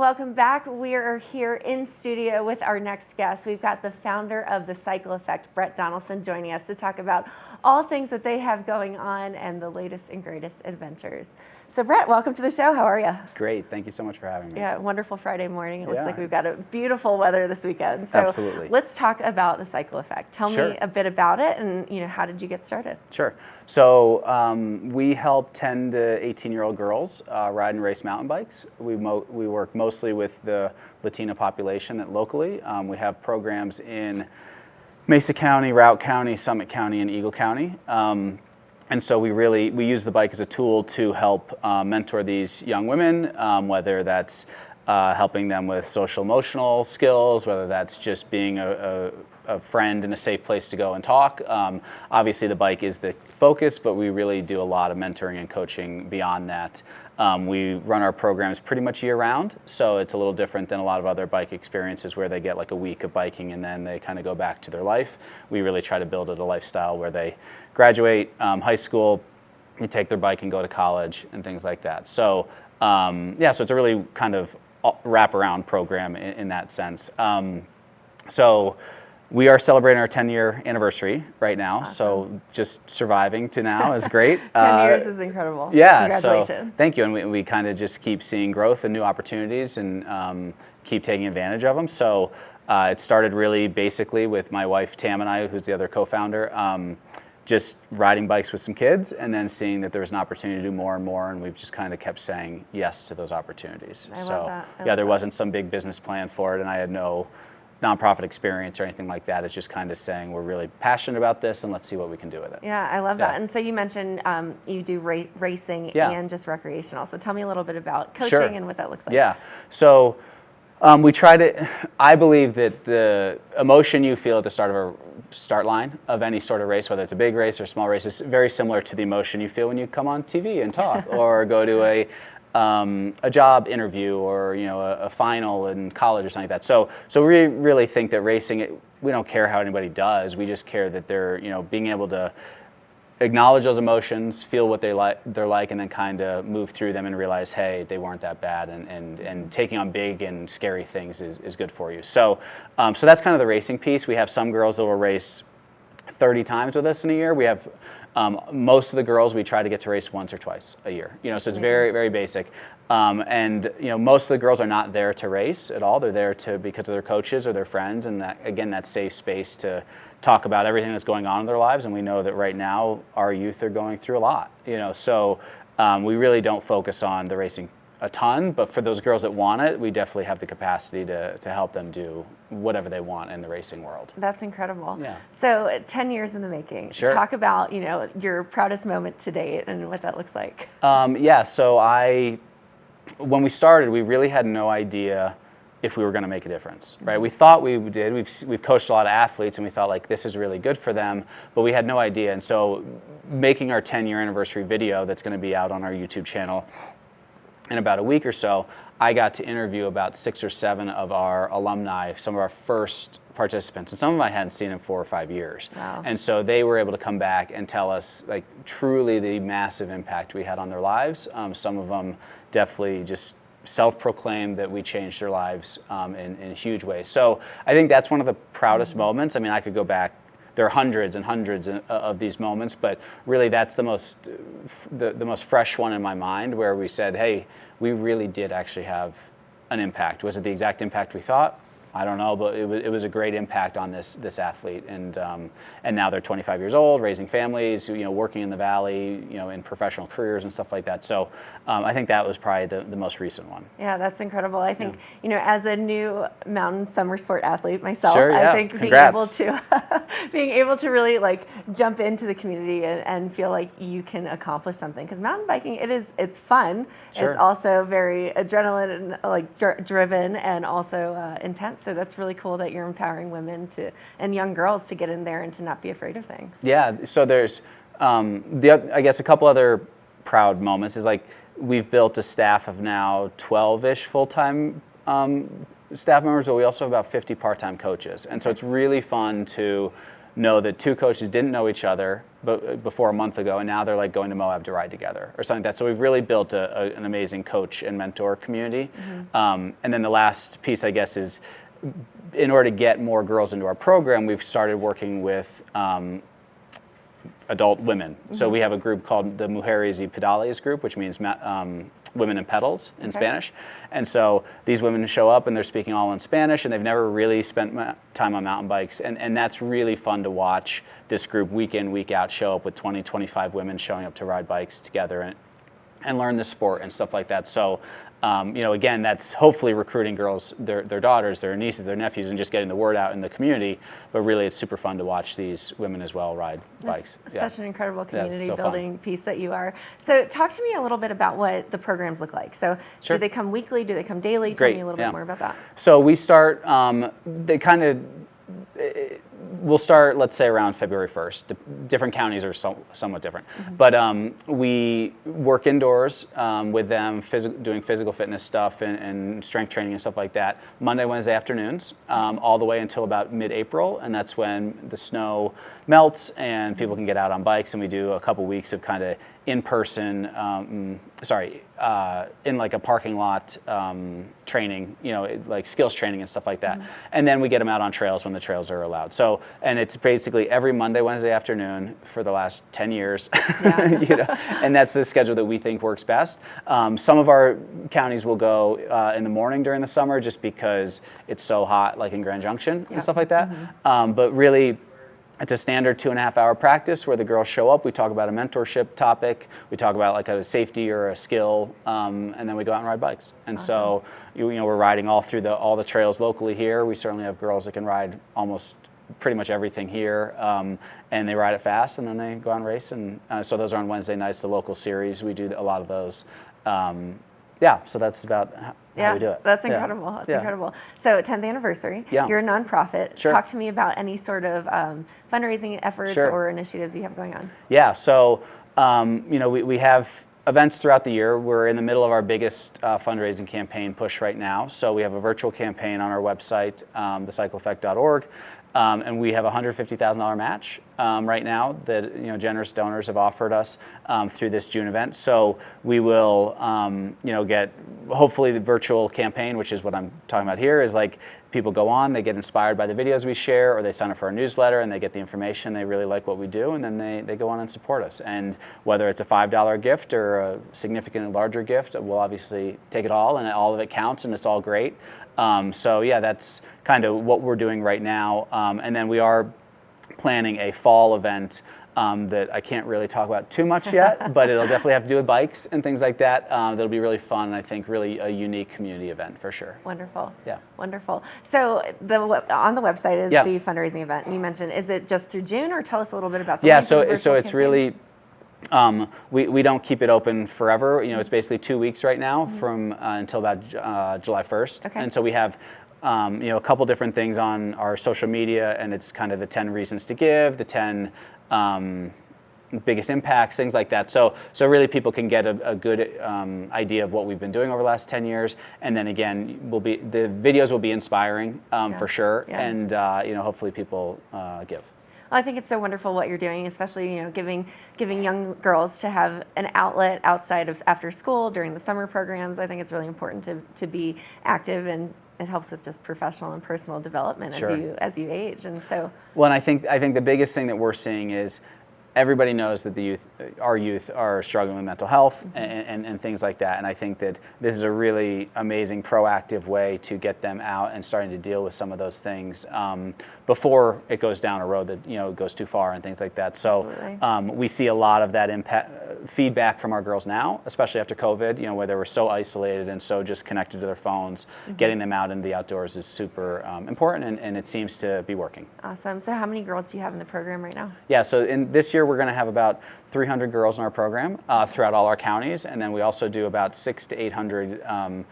Welcome back. We are here in studio with our next guest. We've got the founder of the Cycle Effect, Brett Donelson, joining us to talk about all things that they have going on and the latest and greatest adventures. So Brett, welcome to the show. How are you? Great. Thank you so much for having me. Yeah, wonderful Friday morning. It looks like we've got a beautiful weather this weekend. So absolutely. Let's talk about the Cycle Effect. Tell me a bit about it and how did you get started? Sure. So we help 10 to 18-year-old girls ride and race mountain bikes. We work mostly with the Latina population locally. We have programs in Mesa County, Routt County, Summit County, and Eagle County. And so we use the bike as a tool to help mentor these young women, whether that's helping them with social emotional skills, whether that's just being a friend and a safe place to go and talk. Obviously the bike is the focus, but we really do a lot of mentoring and coaching beyond that. We run our programs pretty much year round, so it's a little different than a lot of other bike experiences where they get like a week of biking and then they kind of go back to their life. We really try to build it a lifestyle where they graduate high school, you take their bike and go to college and things like that. So so it's a really kind of wraparound program in that sense. So we are celebrating our 10-year anniversary right now, awesome. So just surviving to now is great. 10 years is incredible. Yeah, congratulations. So thank you, and we kind of just keep seeing growth and new opportunities and keep taking advantage of them. So it started really basically with my wife Tam and I, who's the other co-founder, just riding bikes with some kids and then seeing that there was an opportunity to do more and more, and we've just kind of kept saying yes to those opportunities. I love that. Yeah, there wasn't some big business plan for it, and I had no nonprofit experience or anything like that. It's just kind of saying we're really passionate about this and let's see what we can do with it. Yeah, I love that. And so you mentioned you do racing and just recreational. So tell me a little bit about coaching and what that looks like. Yeah, so we try to, I believe that the emotion you feel at the start line of any sort of race, whether it's a big race or small race, is very similar to the emotion you feel when you come on TV and talk or go to a job interview or a final in college or something like that. So we really think that racing, we don't care how anybody does. We just care that they're being able to acknowledge those emotions, feel what they're like, and then kind of move through them and realize, hey, they weren't that bad, and taking on big and scary things is good for you. So so that's kind of the racing piece. We have some girls that will race 30 times with us in a year. We have most of the girls we try to get to race once or twice a year. So it's very, very basic. And most of the girls are not there to race at all. They're there because of their coaches or their friends, and that safe space to talk about everything that's going on in their lives. And we know that right now our youth are going through a lot. So we really don't focus on the racing a ton, but for those girls that want it, we definitely have the capacity to help them do whatever they want in the racing world. That's incredible. Yeah. So 10 years in the making. Sure. Talk about your proudest moment to date and what that looks like. So when we started, we really had no idea if we were going to make a difference, right? We thought we did. We've coached a lot of athletes, and we thought like this is really good for them, but we had no idea. And so making our 10-year anniversary video that's going to be out on our YouTube channel in about a week or so, I got to interview about 6 or 7 of our alumni, some of our first participants, and some of them I hadn't seen in 4 or 5 years. Wow. And so they were able to come back and tell us like truly the massive impact we had on their lives. Some of them definitely just self-proclaimed that we changed their lives in huge ways. So I think that's one of the proudest moments. I mean, I could go back. There are hundreds and hundreds of these moments, but really that's the most fresh one in my mind, where we said, hey, we really did actually have an impact. Was it the exact impact we thought? I don't know, but it was a great impact on this athlete, and now they're 25 years old, raising families, working in the Valley, in professional careers and stuff like that. So I think that was probably the most recent one. Yeah, that's incredible. I think as a new mountain summer sport athlete myself, sure, yeah. I think Congrats. being able to really like jump into the community and feel like you can accomplish something, because mountain biking it's fun. Sure. It's also very adrenaline driven and also intense. So that's really cool that you're empowering women and young girls to get in there and to not be afraid of things. Yeah. So there's I guess a couple other proud moments is like we've built a staff of now 12-ish full-time staff members, but we also have about 50 part-time coaches, and so it's really fun to know that two coaches didn't know each other before a month ago, and now they're like going to Moab to ride together or something like that. So we've really built an amazing coach and mentor community. And then the last piece, I guess, is in order to get more girls into our program, we've started working with adult women. So we have a group called the Mujeres y Pedales group, which means women in pedals in Spanish. And so these women show up and they're speaking all in Spanish, and they've never really spent time on mountain bikes. And that's really fun to watch this group week in, week out show up with 20, 25 women showing up to ride bikes together and learn the sport and stuff like that. So, again, that's hopefully recruiting girls, their daughters, their nieces, their nephews, and just getting the word out in the community. But really, it's super fun to watch these women as well ride bikes. Such an incredible community so building piece that you are. So talk to me a little bit about what the programs look like. So do they come weekly? Do they come daily? Great. Tell me a little bit more about that. So we start, we'll start, let's say, around February 1st. Different counties are somewhat different. But we work indoors with them, doing physical fitness stuff and strength training and stuff like that, Monday, Wednesday afternoons, all the way until about mid-April. And that's when the snow melts and people can get out on bikes. And we do a couple weeks of kind of in-person, in like a parking lot training, like skills training and stuff like that. And then we get them out on trails when the trails are allowed. So, and it's basically every Monday, Wednesday afternoon for the last 10 years, and that's the schedule that we think works best. Some of our counties will go in the morning during the summer just because it's so hot, like in Grand Junction and stuff like that. But really, it's a standard 2.5 hour practice where the girls show up. We talk about a mentorship topic. We talk about like a safety or a skill, and then we go out and ride bikes. And so, we're riding all through all the trails locally here. We certainly have girls that can ride almost pretty much everything here, and they ride it fast, and then they go out and race. And so those are on Wednesday nights, the local series. We do a lot of those. So that's about how we do it. That's incredible. That's incredible. So 10th anniversary. You're a nonprofit. Sure. Talk to me about any sort of fundraising efforts or initiatives you have going on. Yeah. So we have events throughout the year. We're in the middle of our biggest fundraising campaign push right now. So we have a virtual campaign on our website, thecycleeffect.org. And we have a $150,000 match right now that generous donors have offered us through this June event. So we will get hopefully the virtual campaign, which is what I'm talking about here, is like people go on, they get inspired by the videos we share, or they sign up for our newsletter and they get the information, they really like what we do, and then they go on and support us. And whether it's a $5 gift or a significantly larger gift, we'll obviously take it all, and all of it counts, and it's all great. That's kind of what we're doing right now. And then we are planning a fall event that I can't really talk about too much yet, but it'll definitely have to do with bikes and things like that. That'll be really fun, and I think really a unique community event for sure. Wonderful. Yeah. Wonderful. So on the website is the fundraising event. And you mentioned, is it just through June, or tell us a little bit about the so it's campaign? Really, we don't keep it open forever. It's basically 2 weeks right now from until about July 1st. Okay. And so we have a couple different things on our social media, and it's kind of the 10 reasons to give, the 10 biggest impacts, things like that. So really people can get a good idea of what we've been doing over the last 10 years. And then again, the videos will be inspiring for sure. Yeah. And hopefully people give. Well, I think it's so wonderful what you're doing, especially giving young girls to have an outlet outside of after school during the summer programs. I think it's really important to be active, and it helps with just professional and personal development as you age. And so, well, and I think the biggest thing that we're seeing is everybody knows that our youth are struggling with mental health and things like that. And I think that this is a really amazing proactive way to get them out and starting to deal with some of those things before it goes down a road that goes too far and things like that. So we see a lot of that feedback from our girls now, especially after COVID, where they were so isolated and so just connected to their phones. Getting them out into the outdoors is super important, and it seems to be working. Awesome. So how many girls do you have in the program right now? Yeah, so in this year we're going to have about 300 girls in our program throughout all our counties, and then we also do about 600 to 800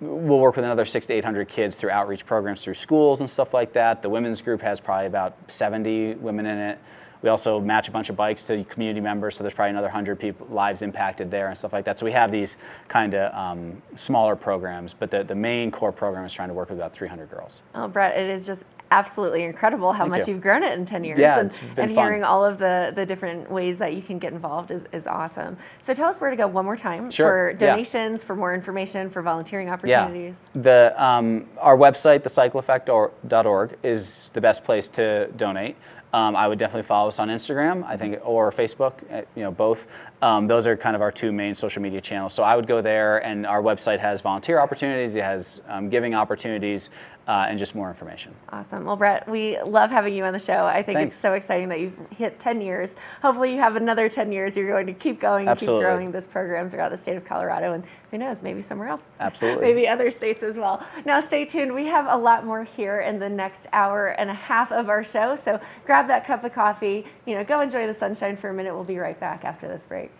we'll work with another 600 to 800 kids through outreach programs through schools and stuff like that. The women's group has probably about 70 women in it. We also match a bunch of bikes to community members, so there's probably another 100 lives impacted there and stuff like that. So we have these kind of smaller programs, but the main core program is trying to work with about 300 girls. Oh, Brett, it is just absolutely incredible how Thank much you. you've grown it in 10 years. Yeah, and, it's been and fun. hearing all of the different ways that you can get involved is awesome. So tell us where to go one more time Sure, for yeah. donations, for more information, for volunteering Yeah, opportunities. our website, thecycleeffect.org, is the best place to donate. I would definitely follow us on Instagram, I think, or Facebook. Both. Those are kind of our two main social media channels. So I would go there, and our website has volunteer opportunities, it has giving opportunities, and just more information. Awesome. Well, Brett, we love having you on the show. I think Thanks. it's so exciting that you've hit 10 years. Hopefully you have another 10 years. You're going to keep going, Absolutely. keep growing this program throughout the state of Colorado, and who knows, maybe somewhere else. Absolutely. Maybe other states as well. Now stay tuned. We have a lot more here in the next hour and a half of our show. So grab that cup of coffee, go enjoy the sunshine for a minute. We'll be right back after this break.